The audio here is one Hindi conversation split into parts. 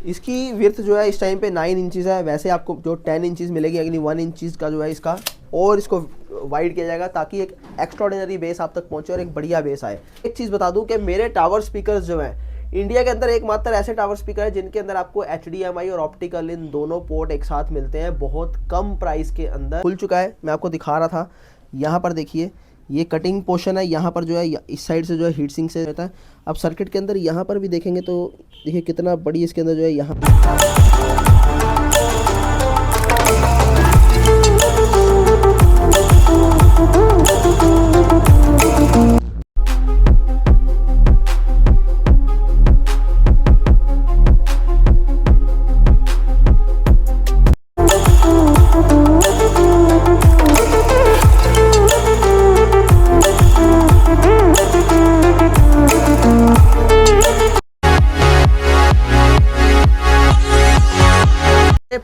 इसकी विड्थ जो है इस टाइम पे 9 इंचज़ है। वैसे आपको जो 10 इंचज़ मिलेगी अगली 1 इंचज़ का जो है इसका और इसको वाइड किया जाएगा ताकि एक एक्स्ट्राऑर्डिनरी बेस आप तक पहुंचे और एक बढ़िया बेस आए। एक चीज़ बता दूं कि मेरे टावर स्पीकर्स जो हैं इंडिया के अंदर एकमात्र ऐसे टावर स्पीकर है जिनके अंदर आपको HDMI और ऑप्टिकल इन दोनों पोर्ट एक साथ मिलते हैं, बहुत कम प्राइस के अंदर। खुल चुका है, मैं आपको दिखा रहा था। यहाँ पर देखिए ये कटिंग पोर्शन है, यहाँ पर जो है इस साइड से जो है हीट सिंक से रहता है। अब सर्किट के अंदर यहाँ पर भी देखेंगे तो देखिए कितना बड़ी इसके अंदर जो है यहाँ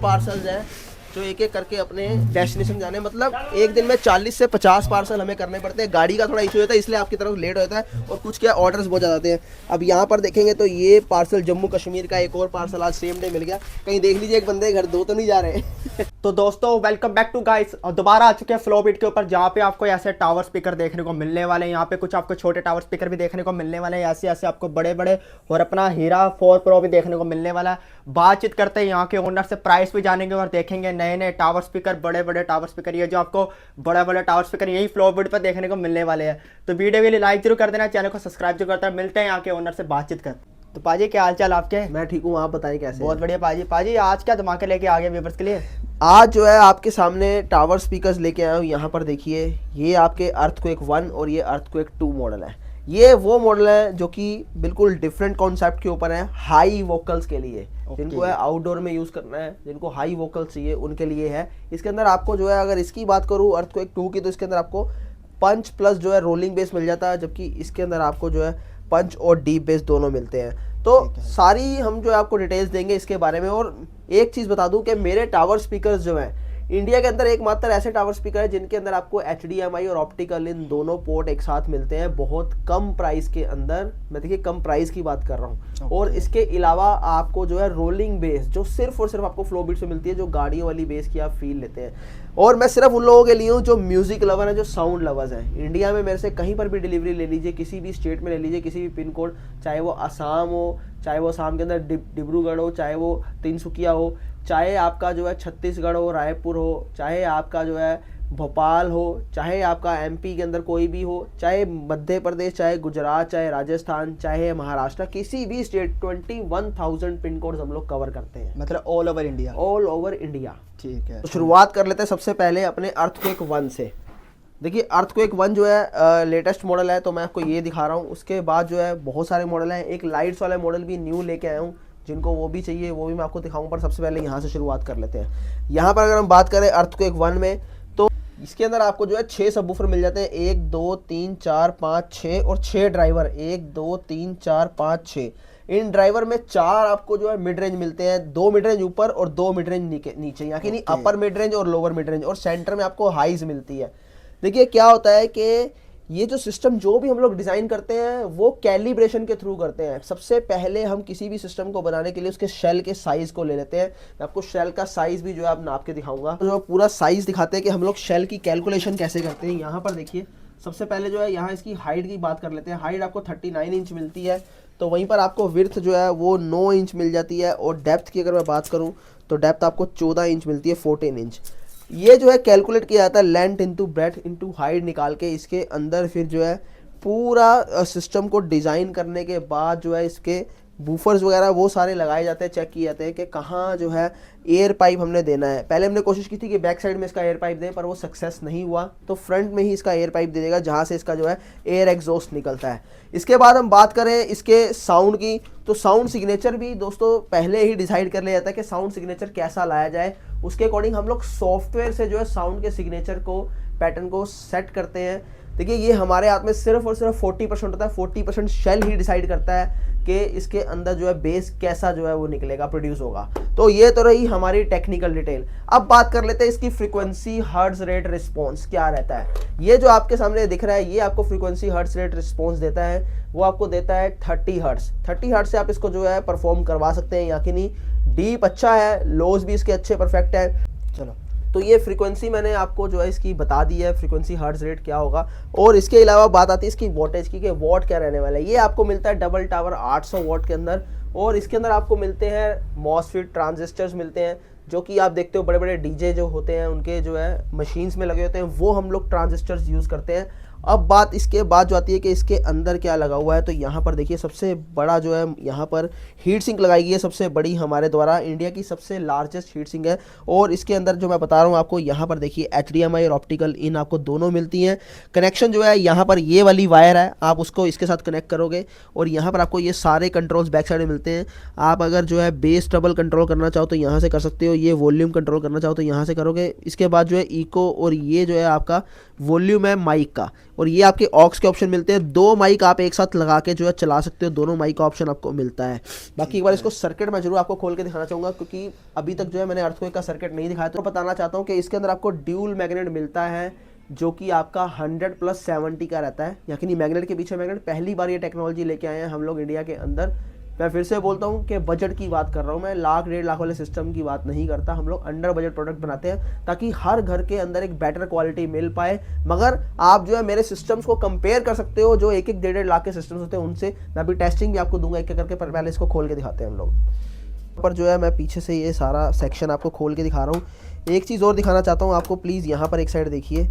पार्सल्स हैं जो एक एक करके अपने डेस्टिनेशन जाने, मतलब एक दिन में 40 से 50 पार्सल हमें करने पड़ते हैं। गाड़ी का थोड़ा इशू होता है इसलिए आपकी तरफ लेट होता है और कुछ क्या ऑर्डर्स बहुत ज़्यादा आते हैं। अब यहाँ पर देखेंगे तो ये पार्सल जम्मू कश्मीर का एक और पार्सल आज सेम डे मिल गया। कहीं देख लीजिए एक बंदे घर दो तो नहीं जा रहे तो दोस्तों वेलकम बैक टू गाइस, और दोबारा आ चुके हैं फ्लोबिट के ऊपर, जहाँ पे आपको ऐसे टावर स्पीकर देखने को मिलने वाले हैं। यहाँ पे कुछ आपको छोटे टावर स्पीकर भी देखने को मिलने वाले हैं, ऐसे ऐसे आपको बड़े बड़े, और अपना हीरा 4 Pro भी देखने को मिलने वाला है। बातचीत करते हैं यहाँ के ओनर से, प्राइस भी जानेंगे और देखेंगे नए नए टावर स्पीकर, बड़े बड़े टावर स्पीकर, ये जो आपको बड़े बड़े टावर स्पीकर यही फ्लोबिट पर देखने को मिलने वाले हैं। तो वीडियो के लिए लाइक जरूर कर देना, चैनल को सब्सक्राइब जरूर करता है। मिलते हैं यहाँ के ओनर से, बातचीत करते। तो पाजी क्या हाल चाल आपके? मैं ठीक हूँ, आप बताएं कैसे? बहुत बढ़िया पाजी। पाजी आज क्या धमाके लेके आ गए व्यूअर्स के लिए? आज जो है आपके सामने टावर स्पीकर्स लेके आया हूँ। यहाँ पर देखिए ये आपके अर्थक्वेक 1 और ये अर्थक्वेक 2 मॉडल है। ये वो मॉडल है जो कि बिल्कुल डिफरेंट कॉन्सेप्ट के ऊपर है, हाई वोकल्स के लिए। जिनको है आउटडोर में यूज़ करना है, जिनको हाई वोकल्स चाहिए उनके लिए है। इसके अंदर आपको जो है, अगर इसकी बात करूँ अर्थक्वेक 2 की, तो इसके अंदर आपको पंच प्लस जो है रोलिंग बेस मिल जाता है, जबकि इसके अंदर आपको जो है पंच और डीप बेस दोनों मिलते हैं। तो सारी हम जो है आपको डिटेल्स देंगे इसके बारे में। और एक चीज़ बता दूं कि मेरे टावर स्पीकर्स जो हैं इंडिया के अंदर एकमात्र ऐसे टावर स्पीकर है जिनके अंदर आपको HDMI और ऑप्टिकल इन दोनों पोर्ट एक साथ मिलते हैं, बहुत कम प्राइस के अंदर। मैं देखिए कम प्राइस की बात कर रहा हूँ। और इसके अलावा आपको जो है रोलिंग बेस जो सिर्फ और सिर्फ आपको फ्लोबिट से मिलती है, जो गाड़ियों वाली बेस की आप फील लेते हैं। और मैं सिर्फ उन लोगों के लिए हूँ जो म्यूजिक लवर है, जो साउंड लवर्स हैं। इंडिया में मेरे से कहीं पर भी डिलीवरी ले लीजिए, किसी भी स्टेट में ले लीजिए, किसी भी पिन कोड, चाहे वो असम हो, चाहे वो असम के अंदर डिब्रूगढ़ हो, चाहे वो तिनसुकिया हो, चाहे आपका जो है छत्तीसगढ़ हो, रायपुर हो, चाहे आपका जो है भोपाल हो, चाहे आपका MP के अंदर कोई भी हो, चाहे मध्य प्रदेश, चाहे गुजरात, चाहे राजस्थान, चाहे महाराष्ट्र, किसी भी स्टेट 21,000 पिन कोड हम लोग कवर करते हैं, मतलब all over India. All over India. ठीक है, तो शुरुआत कर लेते हैं सबसे पहले अपने अर्थक्वेक 1 से। देखिए अर्थक्वेक 1 जो है लेटेस्ट मॉडल है, तो मैं आपको ये दिखा रहा हूँ। उसके बाद जो है बहुत सारे मॉडल हैं, एक लाइट्स वाला मॉडल भी न्यू लेके आया हूँ, जिनको वो भी चाहिए वो भी मैं आपको दिखाऊंगा। पर सबसे पहले यहाँ से शुरुआत कर लेते हैं। यहाँ पर अगर हम बात करें अर्थक्वेक 1 में, तो इसके अंदर आपको जो है 6 सबवूफर मिल जाते हैं, 1 2 3 4 5 6 और 6 ड्राइवर, 1 2 3 4 5 6। इन ड्राइवर में 4 आपको जो है मिड रेंज मिलते हैं, 2 मिड रेंज ऊपर और 2 मिड रेंज नीचे, यहाँ की नहीं अपर मिड रेंज और लोअर मिड रेंज, और सेंटर में आपको हाइज मिलती है। देखिए क्या होता है कि ये जो सिस्टम जो भी हम लोग डिज़ाइन करते हैं वो कैलिब्रेशन के थ्रू करते हैं। सबसे पहले हम किसी भी सिस्टम को बनाने के लिए उसके शेल के साइज़ को ले लेते हैं। मैं आपको शेल का साइज़ भी जो है आप नाप के दिखाऊंगा, तो जो पूरा साइज़ दिखाते हैं कि हम लोग शेल की कैलकुलेशन कैसे करते हैं। यहाँ पर देखिए सबसे पहले जो है यहाँ इसकी हाइट की बात कर लेते हैं। हाइट आपको 39 इंच मिलती है, तो वहीं पर आपको विड्थ जो है वो 9 इंच मिल जाती है। और डेप्थ की अगर मैं बात करूँ तो डेप्थ आपको 14 इंच मिलती है, 14 इंच। ये जो है कैलकुलेट किया जाता है length into breadth into height निकाल के। इसके अंदर फिर जो है पूरा सिस्टम को डिज़ाइन करने के बाद जो है इसके बूफर्स वगैरह वो सारे लगाए जाते हैं, चेक किए जाते हैं कि कहाँ जो है एयर पाइप हमने देना है। पहले हमने कोशिश की थी कि बैक साइड में इसका एयर पाइप दें, पर वो सक्सेस नहीं हुआ, तो फ्रंट में ही इसका एयर पाइप दे देगा जहाँ से इसका जो है एयर एग्जॉस्ट निकलता है। इसके बाद हम बात करें इसके साउंड की, तो साउंड सिग्नेचर भी दोस्तों पहले ही डिसाइड कर लिया जाता है कि साउंड सिग्नेचर कैसा लाया जाए। उसके अकॉर्डिंग हम लोग सॉफ्टवेयर से जो है साउंड के सिग्नेचर को, पैटर्न को सेट करते हैं। देखिए ये हमारे हाथ में सिर्फ और सिर्फ 40% होता है। 40% शेल ही डिसाइड करता है कि इसके अंदर जो है बेस कैसा जो है वो निकलेगा, प्रोड्यूस होगा। तो ये तो रही हमारी टेक्निकल डिटेल। अब बात कर लेते हैं इसकी फ्रीक्वेंसी हर्ट्ज रेट रिस्पॉन्स क्या रहता है। ये जो आपके सामने दिख रहा है ये आपको फ्रीक्वेंसी हर्ट्ज रेट रिस्पॉन्स देता है, वो आपको देता है 30 हर्ट्ज। 30 हर्ट्ज से आप इसको जो है परफॉर्म करवा सकते हैं, या कि नहीं। डीप अच्छा है, लोज भी इसके अच्छे परफेक्ट है। चलो, तो ये फ्रीक्वेंसी मैंने आपको जो है इसकी बता दी है, फ्रीक्वेंसी हर्ट्ज रेट क्या होगा। और इसके अलावा बात आती है इसकी वोल्टेज की, कि वॉट क्या रहने वाला है। ये आपको मिलता है डबल टावर 800 वॉट के अंदर, और इसके अंदर आपको मिलते हैं मॉसफेट ट्रांजिस्टर्स मिलते हैं, जो कि आप देखते हो बड़े बड़े डीजे जो होते हैं उनके जो है मशीन्स में लगे होते हैं, वो हम लोग ट्रांजिस्टर्स यूज़ करते हैं। अब बात इसके बाद जो आती है कि इसके अंदर क्या लगा हुआ है, तो यहाँ पर देखिए सबसे बड़ा जो है यहाँ पर हीट सिंक लगाई गई है, सबसे बड़ी हमारे द्वारा, इंडिया की सबसे लार्जेस्ट हीट सिंक है। और इसके अंदर जो मैं बता रहा हूँ आपको, यहाँ पर देखिए HDMI और ऑप्टिकल इन आपको दोनों मिलती हैं। कनेक्शन जो है यहाँ पर ये वाली वायर है, आप उसको इसके साथ कनेक्ट करोगे और यहाँ पर आपको ये सारे कंट्रोल्स बैक साइड में मिलते हैं। आप अगर जो है बेस ट्रबल कंट्रोल करना चाहो तो यहाँ से कर सकते हो, ये वॉल्यूम कंट्रोल करना चाहो तो यहाँ से करोगे। इसके बाद जो है इको, और ये जो है आपका वॉल्यूम है माइक का, और ये आपके ऑक्स के ऑप्शन मिलते हैं। 2 माइक आप एक साथ लगा के जो है चला सकते हो, दोनों माइक का ऑप्शन आपको मिलता है। बाकी एक बार इसको सर्किट मैं जरूर आपको खोल के दिखाना चाहूँगा, क्योंकि अभी तक जो है मैंने अर्थक्वेक का सर्किट नहीं दिखाया। तो बताना चाहता हूँ कि इसके अंदर आपको ड्यूल मैग्नेट मिलता है, जो कि आपका 100+70 का रहता है, यानी मैग्नेट के पीछे मैग्नेट। पहली बार ये टेक्नोलॉजी लेके आए हैं हम लोग इंडिया के अंदर। मैं फिर से बोलता हूँ कि बजट की बात कर रहा हूँ मैं, 1,00,000-1,50,000 वाले सिस्टम की बात नहीं करता। हम लोग अंडर बजट प्रोडक्ट बनाते हैं ताकि हर घर के अंदर एक बेटर क्वालिटी मिल पाए। मगर आप जो है मेरे सिस्टम्स को कंपेयर कर सकते हो, जो 1-1, 1.5 लाख के सिस्टम्स होते हैं उनसे। मैं अभी टेस्टिंग भी आपको दूंगा एक एक करके, पर पहले इसको खोल के दिखाते हैं हम लोग। पर जो है मैं पीछे से ये सारा सेक्शन आपको खोल के दिखा रहा हूँ। एक चीज़ और दिखाना चाहता हूँ आपको, प्लीज़ यहाँ पर एक साइड देखिए,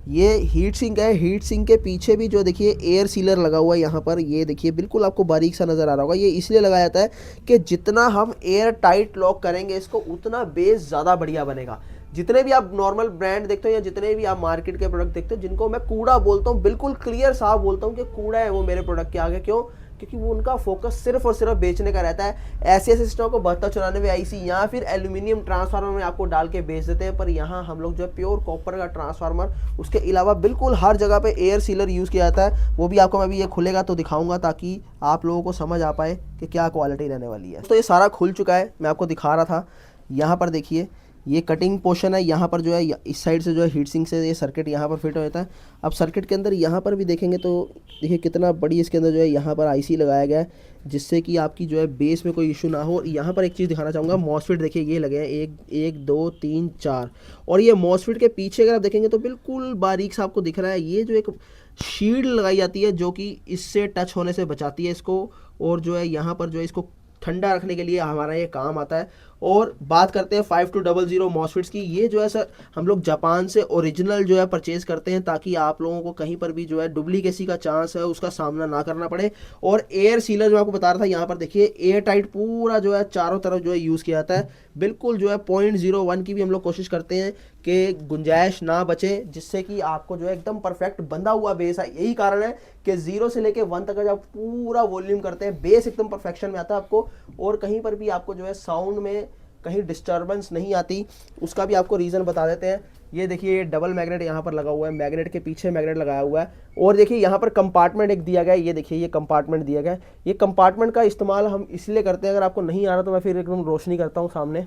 ये हीट सिंक है। हीट सिंक के पीछे भी जो देखिए एयर सीलर लगा हुआ है यहाँ पर, ये देखिए बिल्कुल आपको बारीक सा नज़र आ रहा होगा। ये इसलिए लगाया जाता है कि जितना हम एयर टाइट लॉक करेंगे इसको, उतना बेस ज़्यादा बढ़िया बनेगा। जितने भी आप नॉर्मल ब्रांड देखते हो या जितने भी आप मार्केट के प्रोडक्ट देखते हो, जिनको मैं कूड़ा बोलता हूँ, बिल्कुल क्लियर साफ बोलता हूँ कि कूड़ा है वो मेरे प्रोडक्ट के आगे। क्यों? क्योंकि वो उनका फोकस सिर्फ और सिर्फ बेचने का रहता है। ऐसे सिस्टम को 7294 IC या फिर एल्यूमिनियम ट्रांसफार्मर में आपको डाल के बेच देते हैं, पर यहाँ हम लोग जो है प्योर कॉपर का ट्रांसफार्मर, उसके अलावा बिल्कुल हर जगह पे एयर सीलर यूज़ किया जाता है। वो भी आपको मैं अभी ये खुलेगा तो दिखाऊंगा, ताकि आप लोगों को समझ आ पाए कि क्या क्वालिटी रहने वाली है। तो ये सारा खुल चुका है, मैं आपको दिखा रहा था। यहाँ पर देखिए ये कटिंग पोर्शन है, यहाँ पर जो है इस साइड से जो है हीट सिंक से ये सर्किट यहाँ पर फिट हो जाता है। अब सर्किट के अंदर यहाँ पर भी देखेंगे तो देखिए कितना बड़ी इसके अंदर जो है यहाँ पर IC लगाया गया है, जिससे कि आपकी जो है बेस में कोई इशू ना हो। और यहाँ पर एक चीज़ दिखाना चाहूँगा, मॉसफेट देखिए ये लगे हैं 1 2 3 4, और ये मॉसफेट के पीछे अगर आप देखेंगे तो बिल्कुल बारीक सा आपको दिख रहा है, ये जो एक शील्ड लगाई जाती है जो कि इससे टच होने से बचाती है इसको, और जो है यहाँ पर जो है इसको ठंडा रखने के लिए हमारा ये काम आता है। और बात करते हैं 5200 मॉसफेट्स की। ये जो है सर हम लोग जापान से ओरिजिनल जो है परचेज करते हैं, ताकि आप लोगों को कहीं पर भी जो है डुप्लीकेसी का चांस है उसका सामना ना करना पड़े। और एयर सीलर जो आपको बता रहा था, यहाँ पर देखिए एयर टाइट पूरा जो है चारों तरफ जो है यूज़ किया जाता है। बिल्कुल जो है 0.01 की भी हम लोग कोशिश करते हैं कि गुंजाइश ना बचे, जिससे कि आपको जो है एकदम परफेक्ट बंधा हुआ बेस है। यही कारण है कि 0 से लेके 1 तक जब आप पूरा वॉल्यूम करते हैं, बेस एकदम परफेक्शन में आता है आपको, और कहीं पर भी आपको जो है साउंड में कहीं डिस्टर्बेंस नहीं आती। उसका भी आपको रीज़न बता देते हैं। ये देखिए ये डबल मैग्नेट यहाँ पर लगा हुआ है, मैग्नेट के पीछे मैग्नेट लगाया हुआ है। और देखिए यहाँ पर कंपार्टमेंट एक दिया गया है, ये देखिए ये कंपार्टमेंट दिया गया है। ये कंपार्टमेंट का इस्तेमाल हम इसलिए करते हैं, अगर आपको नहीं आ रहा तो मैं फिर एकदम रोशनी करता हूँ सामने।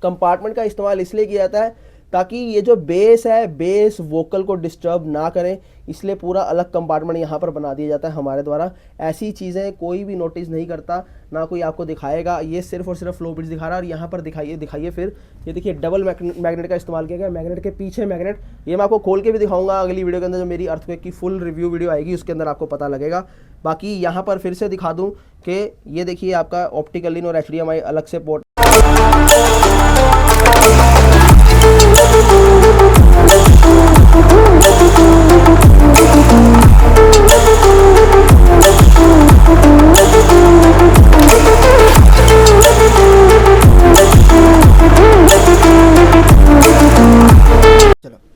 कंपार्टमेंट का इस्तेमाल इसलिए किया जाता है ताकि ये जो बेस है, बेस वोकल को डिस्टर्ब ना करें, इसलिए पूरा अलग कंपार्टमेंट यहाँ पर बना दिया जाता है हमारे द्वारा। ऐसी चीज़ें कोई भी नोटिस नहीं करता, ना कोई आपको दिखाएगा। ये सिर्फ और सिर्फ फ्लो बिट्स दिखा रहा है। और यहाँ पर दिखाइए फिर ये देखिए डबल मैग्नेट का इस्तेमाल किया गया, मैग्नेट के पीछे मैग्नेट। ये मैं आपको खोल के भी दिखाऊंगा अगली वीडियो के अंदर, जो मेरी अर्थक्वेक की फुल रिव्यू वीडियो आएगी उसके अंदर आपको पता लगेगा। बाकी यहाँ पर फिर से दिखा दूँ कि ये देखिए आपका ऑप्टिकल इन और HDMI अलग से पोर्ट।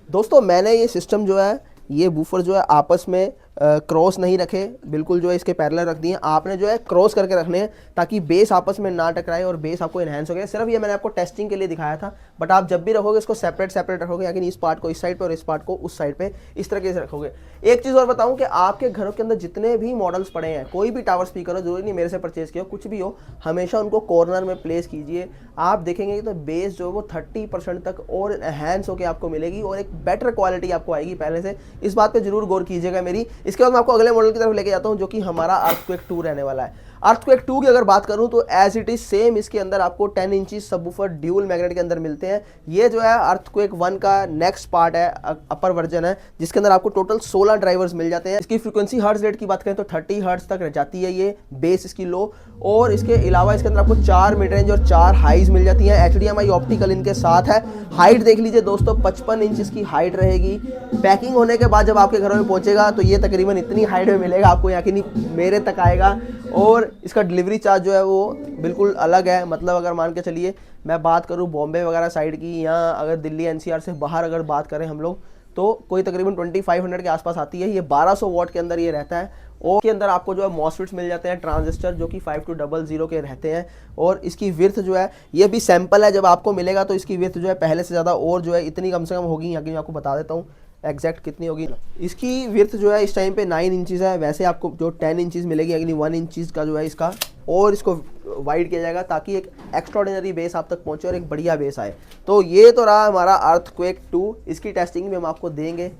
दोस्तों मैंने ये सिस्टम जो है, ये बूफर जो है आपस में क्रॉस नहीं रखे, बिल्कुल जो है इसके पैरेलल रख दिए। आपने जो है क्रॉस करके रखने हैं ताकि बेस आपस में ना टकराए और बेस आपको इन्हेंस हो गया। सिर्फ ये मैंने आपको टेस्टिंग के लिए दिखाया था, बट आप जब भी रखोगे इसको सेपरेट रखोगे, यानी इस पार्ट को इस साइड पे और इस पार्ट को उस साइड पे, इस तरीके से रखोगे। एक चीज़ और बताऊं कि आपके घरों के अंदर जितने भी मॉडल्स पड़े हैं, कोई भी टावर स्पीकर हो, जरूरी नहीं मेरे से परचेज किया हो, कुछ भी हो, हमेशा उनको कॉर्नर में प्लेस कीजिए। आप देखेंगे तो बेस जो है वो 30% तक और एनहेंस होकर आपको मिलेगी और एक बेटर क्वालिटी आपको आएगी पहले से। इस बात पे जरूर गौर कीजिएगा मेरी। इसके बाद मैं आपको अगले मॉडल की तरफ लेके जाता हूं, जो कि हमारा अर्थक्वेक 2 रहने वाला है। अर्थक्वेक 2 की अगर बात करूं तो एज इट इज सेम इसके अंदर आपको 10 इंची सबवूफर ड्यूल मैग्नेट के अंदर मिलते हैं। ये जो है अर्थक्वेक 1 का नेक्स्ट पार्ट है, अपर वर्जन है, जिसके अंदर आपको टोटल 16 ड्राइवर्स मिल जाते हैं। इसकी फ्रीक्वेंसी हर्ट्ज रेट की बात करें तो 30 हर्ट्ज तक रह जाती है ये, बेस इसकी लो। और इसके अलावा इसके अंदर आपको 4 मिड रेंज और 4 हाइज मिल जाती हैं। HDMI ऑप्टिकल इनके साथ है। हाइट देख लीजिए दोस्तों, 55 इंच इसकी हाइट रहेगी। पैकिंग होने के बाद जब आपके घरों में पहुंचेगा तो ये तकरीबन इतनी हाइट में मिलेगा आपको, यकीन मेरे तक आएगा। और इसका डिलीवरी चार्ज जो है वो बिल्कुल अलग है। मतलब अगर मान के चलिए मैं बात करूँ बॉम्बे वगैरह साइड की, या अगर दिल्ली NCR से बाहर अगर बात करें हम लोग, तो कोई तकरीबन 2500 के आसपास आती है। ये 1200 वॉट के अंदर ये रहता है। और के अंदर आपको जो है मॉसफेट्स मिल जाते हैं, ट्रांजिस्टर, जो कि 5200 के रहते हैं। और इसकी विड्थ जो है, ये भी सैंपल है, जब आपको मिलेगा तो इसकी विड्थ जो है पहले से ज़्यादा और जो है इतनी कम से कम होगी। यहाँ की मैं आपको बता देता हूँ एग्जैक्ट कितनी होगी। इसकी विड्थ जो है इस टाइम पे 9 इंचज़ है। वैसे आपको जो 10 इंचज़ मिलेगी, यानी 1 इंचज़ का जो है इसका, और इसको वाइड किया जाएगा ताकि एक एक्स्ट्राऑर्डिनरी बेस आप तक पहुंचे और एक बढ़िया बेस आए। तो ये तो रहा हमारा अर्थक्वेक 2। इसकी टेस्टिंग भी हम आपको देंगे।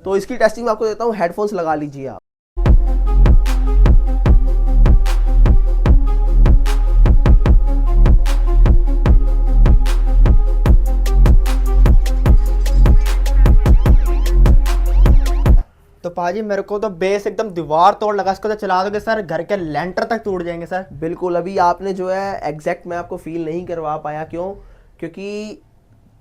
तो इसकी टेस्टिंग में आपको देता हूँ, हेडफोन्स लगा लीजिए आप। तो पाजी मेरे को तो बेस एकदम दीवार तोड़ लगा। इसको तो चला दोगे सर, घर के लेंटर तक टूट जाएंगे सर। बिल्कुल। अभी आपने जो है एग्जैक्ट मैं आपको फील नहीं करवा पाया, क्यों? क्योंकि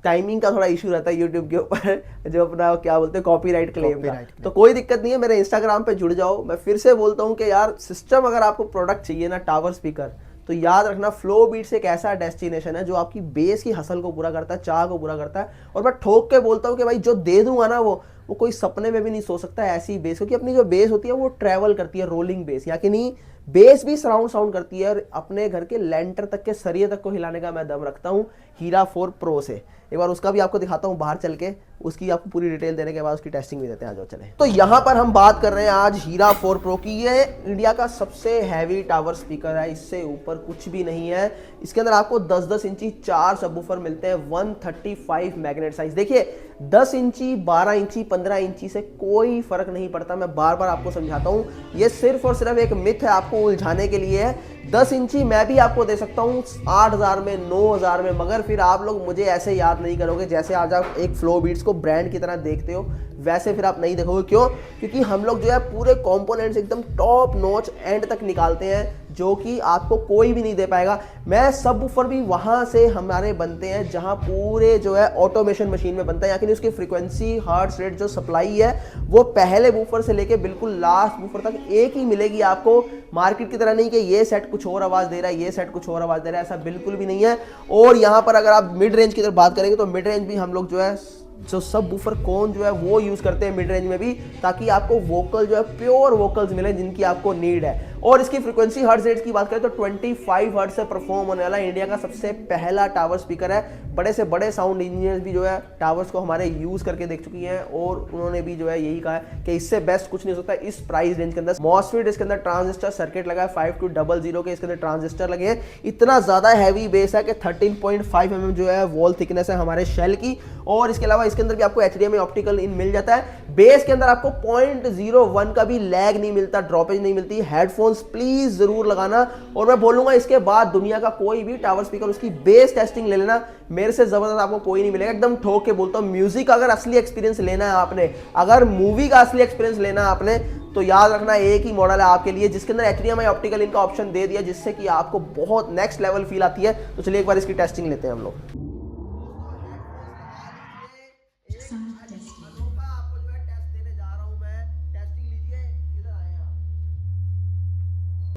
टाइमिंग का थोड़ा इशू रहता है यूट्यूब के ऊपर, जो अपना क्या बोलते हैं कॉपीराइट क्लेम का। तो कोई दिक्कत नहीं है, मेरे इंस्टाग्राम पे जुड़ जाओ। मैं फिर से बोलता हूँ कि यार सिस्टम अगर आपको प्रोडक्ट चाहिए ना, टावर स्पीकर, तो याद रखना फ्लो बीट्स एक ऐसा डेस्टिनेशन है जो आपकी बेस की हसल को पूरा करता है, चाह को पूरा करता है। और मैं ठोक के बोलता हूँ कि भाई जो दे दूंगा ना वो कोई सपने में भी नहीं सोच सकता है ऐसी बेस, क्योंकि अपनी जो बेस होती है वो ट्रैवल करती है, रोलिंग बेस, या कि नहीं, बेस भी सराउंड साउंड करती है। और अपने घर के लेंटर तक के सरिये तक को हिलाने का मैं दम रखता हूँ हीरा 4 प्रो से। एक बार उसका भी आपको दिखाता हूँ बाहर चल के, उसकी आपको पूरी डिटेल देने के बाद उसकी टेस्टिंग भी देते हैं। आ जाओ चले। तो यहाँ पर हम बात कर रहे हैं आज हीरा 4 प्रो की। ये इंडिया का सबसे हैवी टावर स्पीकर है, इससे ऊपर कुछ भी नहीं है। इसके अंदर आपको 10-10 इंची 4 सबवूफर मिलते हैं, 135 मैग्नेट साइज। देखिए 10 इंची, 12 इंची, 15 इंची से कोई फर्क नहीं पड़ता। मैं बार बार आपको समझाता हूँ, ये सिर्फ और सिर्फ एक मिथ है आपको उलझाने के लिए है। 10 इंची मैं भी आपको दे सकता हूँ 8000 में, 9000 में, मगर फिर आप लोग मुझे ऐसे याद नहीं करोगे जैसे आज आप एक फ्लो बीट्स को ब्रांड की तरह देखते हो, वैसे फिर आप नहीं देखोगे। क्यों? क्योंकि हम लोग जो है पूरे कंपोनेंट्स एकदम टॉप नॉच एंड तक निकालते हैं, जो कि आपको कोई भी नहीं दे पाएगा। मैं सबवूफर भी वहां से हमारे बनते हैं जहां पूरे जो है ऑटोमेशन मशीन में बनता है, यानी उसकी फ्रीक्वेंसी, हर्ट्ज रेट जो सप्लाई है वो पहले वूफर से लेके बिल्कुल लास्ट वूफर तक एक ही मिलेगी आपको। मार्केट की तरह नहीं कि ये सेट कुछ और आवाज दे रहा है, ये सेट कुछ और आवाज दे रहा है, ऐसा बिल्कुल भी नहीं है। और यहाँ पर अगर आप मिड रेंज की तरफ बात करेंगे तो मिड रेंज भी हम लोग जो है जो सब बूफर कौन जो है वो यूज करते हैं मिड रेंज में भी, ताकि आपको वोकल जो है प्योर वोकल्स मिले जिनकी आपको नीड है। और इसकी फ्रीक्वेंसी हर्ट्ज रेट की बात करें तो 25 हर्ट्ज से परफॉर्म होने वाला इंडिया का सबसे पहला टावर स्पीकर है। बड़े से बड़े साउंड इंजीनियर्स भी जो है टावर्स को हमारे यूज करके देख चुकी हैं और उन्होंने भी जो है यही कहा है कि इससे बेस्ट कुछ नहीं हो सकता इस प्राइस रेंज के अंदर। मॉसफेट इसके अंदर ट्रांजिस्टर सर्किट लगा है 5200 के, इसके अंदर ट्रांजिस्टर लगे हैं। इतना ज्यादा हैवी बेस है कि 13.5 mm जो है वॉल थिकनेस है हमारे शेल की। और इसके अलावा इसके अंदर भी आपको HDMI ऑप्टिकल इन मिल जाता है। बेस के अंदर आपको 0.01 का भी लैग नहीं मिलता, ड्रॉपेज नहीं मिलती। हेडफोन्स प्लीज जरूर लगाना। और मैं बोलूंगा इसके बाद दुनिया का कोई भी टावर स्पीकर उसकी बेस टेस्टिंग ले लेना, मेरे से जबरदस्त आपको कोई नहीं मिलेगा। एकदम ठोक के बोलता हूं, म्यूजिक अगर असली एक्सपीरियंस लेना है आपने, अगर मूवी का असली एक्सपीरियंस लेना है आपने, तो याद रखना एक ही मॉडल है आपके लिए जिसके अंदर HDMI ऑप्टिकल इनका ऑप्शन दे दिया, जिससे कि आपको बहुत नेक्स्ट लेवल फील आती है। तो चलिए एक बार इसकी टेस्टिंग लेते हैं हम लोग।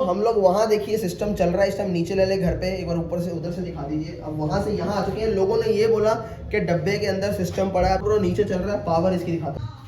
हम लोग वहां देखिए सिस्टम चल रहा है इस टाइम, नीचे ले ले घर पे, एक बार ऊपर से उधर से दिखा दीजिए। अब वहां से यहाँ आ चुके हैं। लोगों ने ये बोला कि डब्बे के अंदर सिस्टम पड़ा है, पूरा नीचे चल रहा है। पावर इसकी दिखाता है।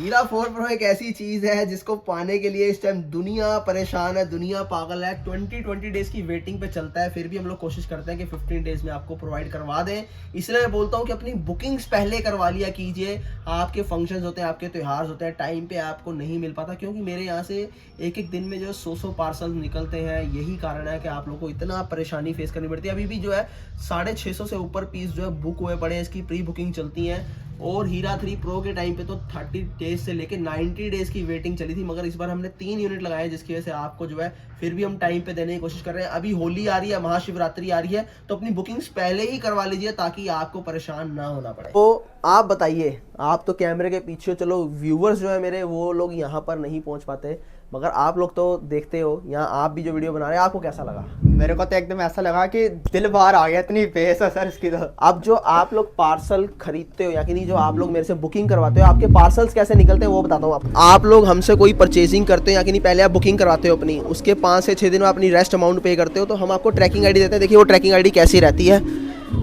हीरा 4 प्रो एक ऐसी चीज है जिसको पाने के लिए इस टाइम दुनिया परेशान है, दुनिया पागल है। 20 डेज की वेटिंग पे चलता है, फिर भी हम लोग कोशिश करते हैं कि 15 डेज में आपको प्रोवाइड करवा दें। इसलिए मैं बोलता हूँ कि अपनी बुकिंग्स पहले करवा लिया कीजिए। आपके फंक्शंस होते हैं, आपके त्योहार होते हैं, टाइम पे आपको नहीं मिल पाता, क्योंकि मेरे यहाँ से एक एक दिन में जो है 100 पार्सल निकलते हैं। यही कारण है कि आप लोगों को इतना परेशानी फेस करनी पड़ती है। अभी भी जो है 650 से ऊपर पीस जो है बुक हुए पड़े हैं, इसकी प्री बुकिंग चलती है। और हीरा 3 प्रो के टाइम पे तो 30 डेज से लेके 90 डेज की वेटिंग चली थी, मगर इस बार हमने 3 यूनिट लगाए, जिसकी वजह से आपको जो है फिर भी हम टाइम पे देने की कोशिश कर रहे हैं। अभी होली आ रही है, महाशिवरात्रि आ रही है, तो अपनी बुकिंग्स पहले ही करवा लीजिए ताकि आपको परेशान ना होना पड़े। तो आप बताइए, आप तो कैमरे के पीछे, चलो व्यूवर्स जो है मेरे वो लोग यहाँ पर नहीं पहुँच पाते, मगर आप लोग तो देखते हो यहाँ, आप भी जो वीडियो बना रहे हैं, आपको कैसा लगा? मेरे को तो एकदम ऐसा लगा कि दिल बाहर आ गया, इतनी बेस है सर इसकी। तो अब जो आप लोग पार्सल खरीदते हो या कि नहीं, जो आप लोग मेरे से बुकिंग करवाते हो, आपके पार्सल्स कैसे निकलते हैं वो बताता हूँ आपको। आप लोग हमसे कोई परचेजिंग करते हो या कि नहीं, पहले आप बुकिंग करवाते हो अपनी, उसके 5 से 6 दिन में अपनी रेस्ट अमाउंट पे करते हो, तो हम आपको ट्रैकिंग आईडी देते हैं। देखिए वो ट्रैकिंग आईडी कैसी रहती है,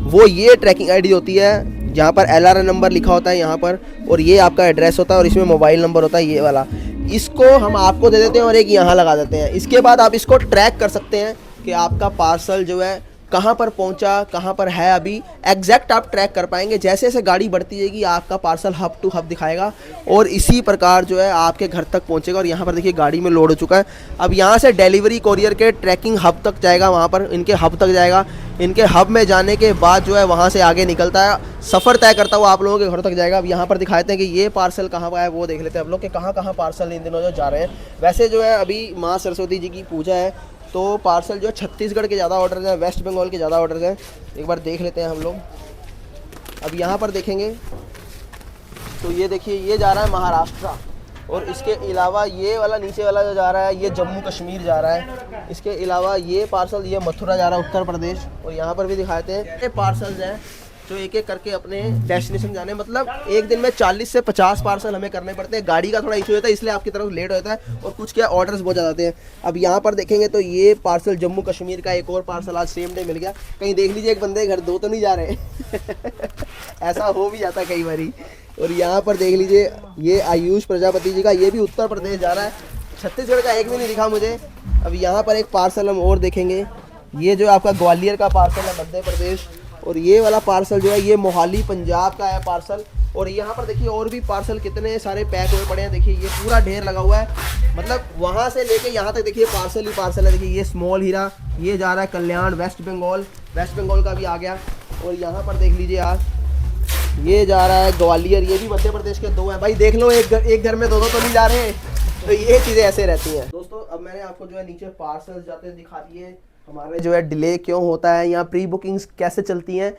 वो ये ट्रैकिंग आईडी होती है जहाँ पर LRN नंबर लिखा होता है यहाँ पर, और ये आपका एड्रेस होता है, और इसमें मोबाइल नंबर होता है ये वाला। इसको हम आपको दे देते हैं और एक यहाँ लगा देते हैं। इसके बाद आप इसको ट्रैक कर सकते हैं कि आपका पार्सल जो है कहाँ पर पहुँचा, कहाँ पर है, अभी एग्जैक्ट आप ट्रैक कर पाएंगे। जैसे जैसे गाड़ी बढ़ती जाएगी आपका पार्सल हब टू हब दिखाएगा, और इसी प्रकार जो है आपके घर तक पहुँचेगा। और यहाँ पर देखिए गाड़ी में लोड हो चुका है। अब यहाँ से डिलीवरी कोरियर के ट्रैकिंग हब तक जाएगा, वहाँ पर इनके हब तक जाएगा। इनके हब में जाने के बाद जो है वहाँ से आगे निकलता है, सफ़र तय करता हुआ आप लोगों के घर तक जाएगा। अब यहाँ पर दिखाते हैं कि ये पार्सल कहाँ पर है, वो देख लेते हैं आप लोग कि कहाँ कहाँ पार्सल इन दिनों जो जा रहे हैं। वैसे जो है अभी माँ सरस्वती जी की पूजा है, तो पार्सल जो है छत्तीसगढ़ के ज़्यादा ऑर्डर हैं, वेस्ट बंगाल के ज़्यादा ऑर्डर हैं। एक बार देख लेते हैं हम लोग। अब यहाँ पर देखेंगे तो ये देखिए ये जा रहा है महाराष्ट्र, और इसके अलावा ये वाला नीचे वाला जो जा रहा है ये जम्मू कश्मीर जा रहा है। इसके अलावा ये पार्सल ये मथुरा जा रहा है, उत्तर प्रदेश। और यहाँ पर भी दिखाते हैं ये पार्सल्स हैं जो एक एक करके अपने डेस्टिनेशन जाने, मतलब एक दिन में 40 से 50 पार्सल हमें करने पड़ते हैं। गाड़ी का थोड़ा इशू होता है, इसलिए आपकी तरफ लेट होता है, और कुछ क्या ऑर्डर्स बहुत ज़्यादा आते हैं। अब यहाँ पर देखेंगे तो ये पार्सल जम्मू कश्मीर का, एक और पार्सल आज सेम डे मिल गया। कहीं देख लीजिए एक बंदे घर 2 तो नहीं जा रहे ऐसा हो भी जाता है कई बारी। और यहाँ पर देख लीजिए ये आयुष प्रजापति जी का, ये भी उत्तर प्रदेश जा रहा है, छत्तीसगढ़ का एक भी नहीं दिखा मुझे। अब यहाँ पर एक पार्सल हम और देखेंगे, ये जो आपका ग्वालियर का पार्सल है, मध्य प्रदेश। और ये वाला पार्सल जो है ये मोहाली पंजाब का है पार्सल। और यहाँ पर देखिए और भी पार्सल कितने सारे पैक हुए पड़े हैं, देखिए ये पूरा ढेर लगा हुआ है, मतलब वहाँ से लेके यहाँ तक देखिए पार्सल ही पार्सल है। देखिए ये स्मॉल हीरा ये जा रहा है कल्याण वेस्ट बंगाल का भी आ गया। और यहाँ पर देख लीजिए आप ये जा रहा है ग्वालियर, ये भी मध्य प्रदेश के 2 हैं। भाई देख लो एक घर में 2 तो नहीं जा रहे हैं, तो ये चीज़ें ऐसे रहती हैं दोस्तों। अब मैंने आपको जो है नीचे पार्सल जाते दिखा दिए, हमारे जो है डिले क्यों होता है, यहाँ प्री बुकिंग्स कैसे चलती हैं,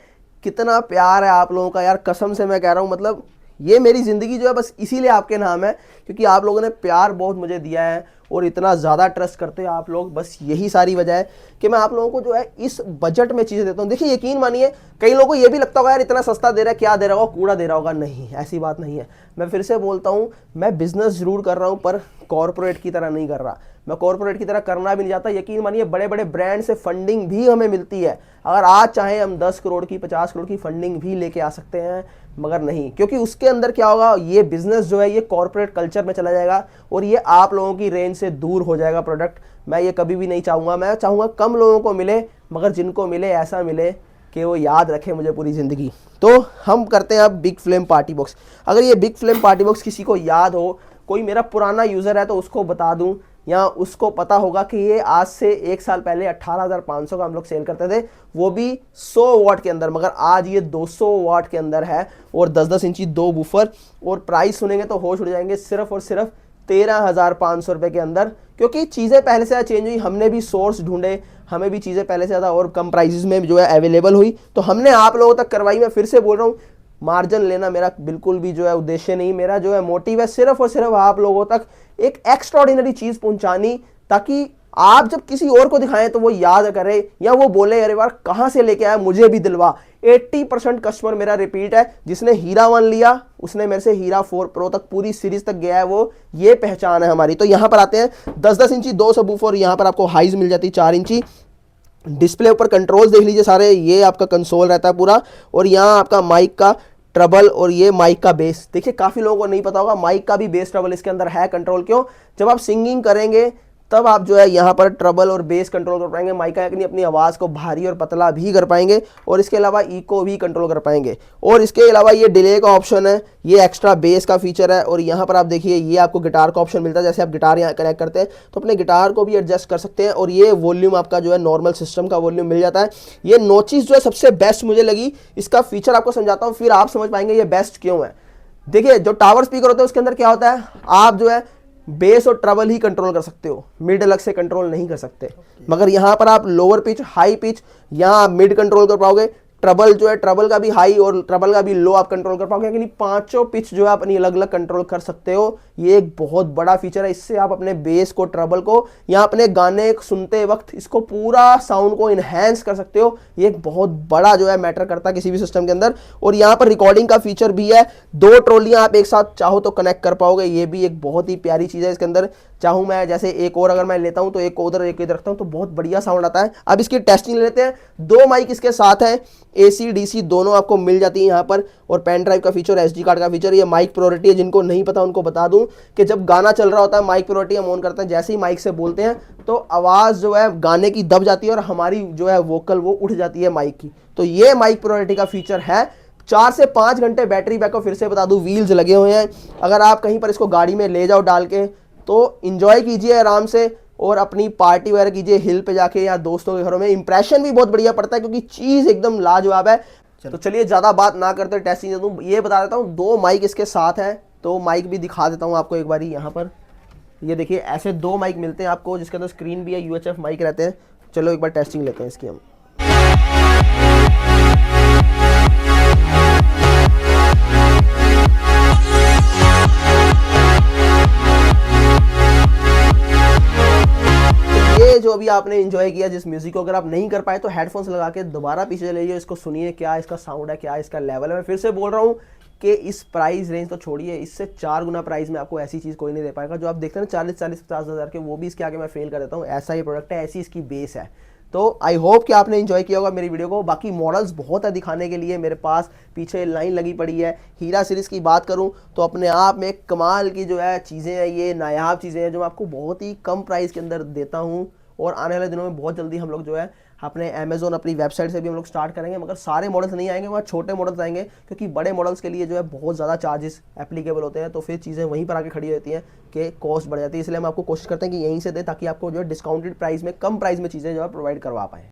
कितना प्यार है आप लोगों का यार, कसम से मैं कह रहा हूँ। मतलब ये मेरी ज़िंदगी जो है बस इसीलिए आपके नाम है, क्योंकि आप लोगों ने प्यार बहुत मुझे दिया है और इतना ज़्यादा ट्रस्ट करते हैं आप लोग। बस यही सारी वजह है कि मैं आप लोगों को जो है इस बजट में चीज़ें देता हूँ। देखिए यकीन मानिए कई लोगों को ये भी लगता होगा यार इतना सस्ता दे रहा है, क्या दे रहा होगा, कूड़ा दे रहा होगा। नहीं, ऐसी बात नहीं है। मैं फिर से बोलता हूँ, मैं बिजनेस जरूर कर रहा हूँ पर कॉर्पोरेट की तरह नहीं कर रहा। मैं कॉर्पोरेट की तरह करना भी नहीं चाहता। यकीन मानिए बड़े बड़े ब्रांड से फंडिंग भी हमें मिलती है, अगर आज चाहे हम 10 करोड़ की 50 करोड़ की फंडिंग भी लेके आ सकते हैं, मगर नहीं, क्योंकि उसके अंदर क्या होगा, ये बिजनेस जो है ये कॉर्पोरेट कल्चर में चला जाएगा और ये आप लोगों की रेंज से दूर हो जाएगा प्रोडक्ट। मैं ये कभी भी नहीं चाहूँगा। मैं चाहूँगा कम लोगों को मिले, मगर जिनको मिले ऐसा मिले कि वो याद रखे मुझे पूरी ज़िंदगी। तो हम करते हैं अब बिग फ्लेम पार्टी बॉक्स। अगर ये बिग फ्लेम पार्टी बॉक्स किसी को याद हो, कोई मेरा पुराना यूज़र है तो उसको बता दूं, या उसको पता होगा कि ये आज से 1 साल पहले 18,500 का हम लोग सेल करते थे, वो भी 100 वाट के अंदर, मगर आज ये 200 वाट के अंदर है और 10-10 इंची 2 बूफर। और प्राइस सुनेंगे तो होश उड़ जाएंगे, सिर्फ और सिर्फ 13,500 रुपये के अंदर। क्योंकि चीज़ें पहले से चेंज हुई, हमने भी सोर्स ढूंढे, हमें भी चीज़ें पहले से ज़्यादा और कम प्राइसेस में जो है अवेलेबल हुई, तो हमने आप लोगों तक करवाई। मैं फिर से बोल रहा हूँ, मार्जिन लेना मेरा बिल्कुल भी जो है उद्देश्य नहीं, मेरा जो है मोटिव है सिर्फ और सिर्फ आप लोगों तक एक एक्स्ट्राऑर्डिनरी चीज़ पहुंचानी, ताकि आप जब किसी और को दिखाएं तो वो याद करे या वो बोले अरे यार कहाँ से लेके आया, मुझे भी दिलवा। 80% कस्टमर मेरा रिपीट है, जिसने हीरा 1 लिया उसने मेरे से हीरा 4 प्रो तक पूरी सीरीज तक गया है, वो ये पहचान है हमारी। तो यहाँ पर आते हैं 10-10 इंची 2 सबवूफर, यहाँ पर आपको हाइज मिल जाती है 4 इंची। डिस्प्ले ऊपर कंट्रोल्स देख लीजिए सारे, ये आपका कंसोल रहता है पूरा, और यहाँ आपका माइक का ट्रबल और ये माइक का बेस। देखिए काफ़ी लोगों को नहीं पता होगा, माइक का भी बेस ट्रबल इसके अंदर है कंट्रोल। क्यों? जब आप सिंगिंग करेंगे तब आप जो है यहाँ पर ट्रबल और बेस कंट्रोल कर पाएंगे, माइक का अपनी आवाज़ को भारी और पतला भी कर पाएंगे, और इसके अलावा इको भी कंट्रोल कर पाएंगे। और इसके अलावा ये डिले का ऑप्शन है, ये एक्स्ट्रा बेस का फीचर है। और यहाँ पर आप देखिए ये आपको गिटार का ऑप्शन मिलता है, जैसे आप गिटार यहाँ कनेक्ट करते हैं तो अपने गिटार को भी एडजस्ट कर सकते हैं। और ये वॉल्यूम आपका जो है नॉर्मल सिस्टम का वॉल्यूम मिल जाता है। ये नोचिस जो है सबसे बेस्ट मुझे लगी, इसका फीचर आपको समझाता हूँ, फिर आप समझ पाएंगे ये बेस्ट क्यों है। देखिए जो टावर स्पीकर होते हैं उसके अंदर क्या होता है, आप जो है बेस और ट्रबल ही कंट्रोल कर सकते हो, मिड अलग से कंट्रोल नहीं कर सकते। मगर यहाँ पर आप लोअर पिच, हाई पिच, यहाँ मिड कंट्रोल कर पाओगे, ट्रबल जो है ट्रबल का भी हाई और ट्रबल का भी लो आप कंट्रोल कर पाओगे, यानी पांचों पिच जो है अपनी अलग अलग कंट्रोल कर सकते हो। ये एक बहुत बड़ा फीचर है, इससे आप अपने बेस को, ट्रबल को, या अपने गाने सुनते वक्त इसको पूरा साउंड को इनहेंस कर सकते हो। ये एक बहुत बड़ा जो है मैटर करता है किसी भी सिस्टम के अंदर। और यहाँ पर रिकॉर्डिंग का फीचर भी है, 2 ट्रॉलियां आप एक साथ चाहो तो कनेक्ट कर पाओगे, ये भी एक बहुत ही प्यारी चीज़ है इसके अंदर। चाहूँ मैं जैसे एक और अगर मैं लेता हूँ तो एक को उधर एक इधर रखता हूँ तो बहुत बढ़िया साउंड आता है। अब इसकी टेस्टिंग लेते हैं। 2 माइक इसके साथ हैं, AC DC दोनों आपको मिल जाती है यहाँ पर, और पेन ड्राइव का फीचर, SD कार्ड का फीचर। ये माइक प्रायोरिटी है, जिनको नहीं पता उनको बता दूं कि जब गाना चल रहा होता है माइक प्रायोरिटी हम ऑन करते हैं, जैसे ही माइक से बोलते हैं तो आवाज़ जो है गाने की दब जाती है और हमारी जो है वोकल वो उठ जाती है माइक की। तो ये माइक प्रायोरिटी का फीचर है। 4 से 5 घंटे बैटरी बैकअप, फिर से बता दूं, व्हील्स लगे हुए हैं। अगर आप कहीं पर इसको गाड़ी में ले जाओ डाल के तो इंजॉय कीजिए आराम से, और अपनी पार्टी वगैरह कीजिए हिल पे जाके या दोस्तों के घरों में। इंप्रेशन भी बहुत बढ़िया पड़ता है क्योंकि चीज़ एकदम लाजवाब है। तो चलिए ज़्यादा बात ना करते टेस्टिंग दूँ, ये बता देता हूँ 2 माइक इसके साथ हैं, तो माइक भी दिखा देता हूँ आपको एक बारी। यहाँ पर ये देखिए ऐसे 2 माइक मिलते हैं आपको, जिसके अंदर स्क्रीन भी है, UHF माइक रहते हैं। चलो एक बार टेस्टिंग लेते हैं इसकी हम। ये जो अभी आपने एंजॉय किया जिस म्यूजिक को, अगर आप नहीं कर पाए तो हेडफोन्स लगा के दोबारा पीछे चले जाइए, इसको सुनिए, क्या इसका साउंड है, क्या इसका लेवल है। मैं फिर से बोल रहा हूँ कि इस प्राइस रेंज तो छोड़िए, इससे 4 गुना प्राइस में आपको ऐसी चीज़ कोई नहीं दे पाएगा। जो आप देखते हैं ना 40-50 हज़ार के, वो भी इसके आगे मैं फेल कर देता हूँ। ऐसा ही प्रोडक्ट है, ऐसी इसकी बेस है। तो आई होप कि आपने एंजॉय किया होगा मेरी वीडियो को। बाकी मॉडल्स बहुत है दिखाने के लिए, मेरे पास पीछे लाइन लगी पड़ी है। हीरा सीरीज़ की बात करूं तो अपने आप में कमाल की जो है चीज़ें हैं, ये नायाब चीज़ें हैं जो मैं आपको बहुत ही कम प्राइस के अंदर देता हूं। और आने वाले दिनों में बहुत जल्दी हम लोग जो है अपने अमेज़ोन, अपनी वेबसाइट से भी हम लोग स्टार्ट करेंगे। मगर सारे मॉडल्स नहीं आएंगे, वहाँ छोटे मॉडल्स आएंगे, क्योंकि बड़े मॉडल्स के लिए जो है बहुत ज़्यादा चार्जेस एप्लीकेबल होते हैं। तो फिर चीज़ें वहीं पर आके खड़ी रहती हैं कि कॉस्ट बढ़ जाती है। इसलिए हम आपको कोशिश करते हैं कि यहीं से दें, ताकि आपको जो है डिस्काउंटेड प्राइस में, कम प्राइस में चीज़ें जो है प्रोवाइड करवा पाएँ।